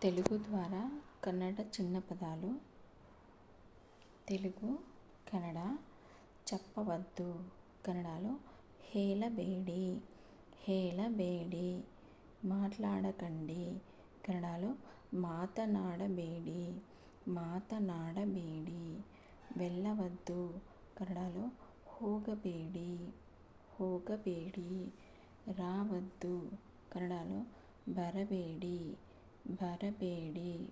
తెలుగు ద్వారా కన్నడ చిన్న పదాలు. తెలుగు కన్నడ చెప్పవద్దు. కన్నడలో ಹೇಳಬೇಡಿ, ಹೇಳಬೇಡಿ. మాట్లాడకండి. కన్నడలో మాతనాడಬೇಡಿ, మాతనాడಬೇಡಿ. వెళ్ళవద్దు. కన్నడలో ಹೋಗಬೇಡಿ, ಹೋಗಬೇಡಿ. రావద్దు. కన్నడలో ಬರಬೇಡಿ, ಬರಬೇಡಿ.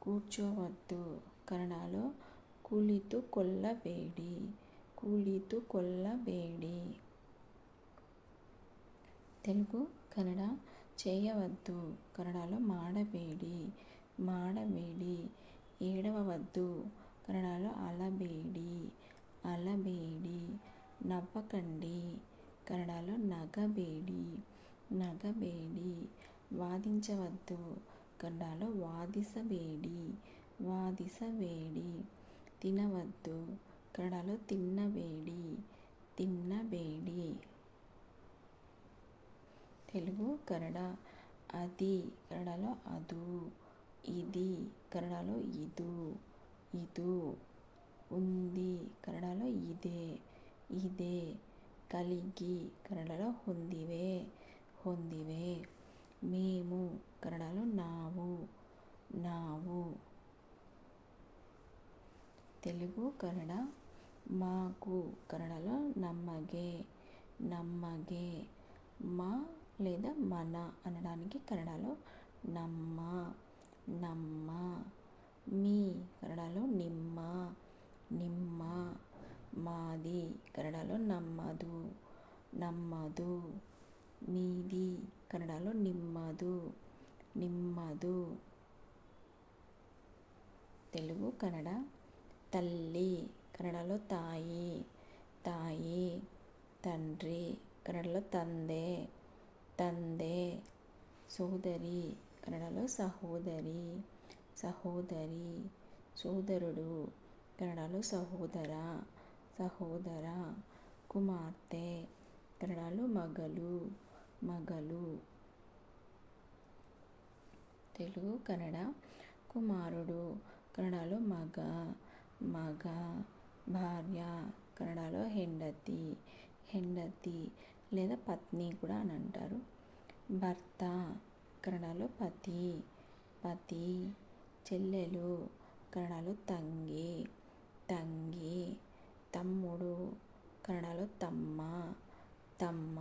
కూర్చోవద్దు. కన్నడలో ಕುಳಿತುಕೊಳ್ಳಬೇಡಿ, ಕುಳಿತುಕೊಳ್ಳಬೇಡಿ. తెలుగు కన్నడ చేయవద్దు. కన్నడలో ಮಾಡಬೇಡಿ, ಮಾಡಬೇಡಿ. ఏడవవద్దు. కన్నడలో అಳಬೇಡಿ, అಳಬೇಡಿ. నవ్వకండి. కన్నడలో నగಬೇಡಿ, నగಬೇಡಿ. వాదించవద్దు. కన్నడలో వాದಿಸಬೇಡಿ, ವಾದಿಸಬೇಡಿ. తినవద్దు. కన్నడలో తిన్నಬೇಡಿ, తిన్నಬೇಡಿ. తెలుగు కన్నడ అది. కన్నడలో ಅದು, ఇది. కన్నడలో ಇದು, ಇದು. ఉంది. కన్నడలో ಇದೆ, ಇದೆ. కలిగి. కన్నడలో ಹೊಂದಿವೆ, ಹೊಂದಿವೆ. మేము. కన్నడలో ನಾವು, ನಾವು. తెలుగు కన్నడ మాకు. కన్నడలో నಮಗೆ, నಮಗೆ. మా లేదా మన అనడానికి కన్నడలో ನಮ್ಮ, ನಮ್ಮ. మీ కన్నడలో ನಿಮ್ಮ, ನಿಮ್ಮ. మాది కన్నడలో నಮ್ಮದು, నಮ್ಮದು. మీది కన్నడలో నిಮ್ಮದು, నిಮ್ಮದು. తెలుగు కన్నడ తల్లి. కన్నడలో ತಾಯಿ, ತಾಯಿ. తండ్రి. కన్నడలో ತಂದೆ, ತಂದೆ. సోదరి. కన్నడలో సహోదరి, సహోదరి. సోదరుడు. కన్నడలో సహోదర, సహోదర. కుమార్తె. కన్నడలో మగలు, మగలు. తెలుగు కన్నడ కుమారుడు. కన్నడలో మగ, మగ. భార్య. కన్నడలో ಹೆಂಡತಿ, ಹೆಂಡತಿ లేదా పత్ని కూడా అని అంటారు. భర్త. కన్నడలో పతి, పతి. చెల్లెలు. కన్నడలో ತಂಗಿ, ತಂಗಿ. తమ్ముడు. కన్నడలో ತಮ್ಮ, ತಮ್ಮ.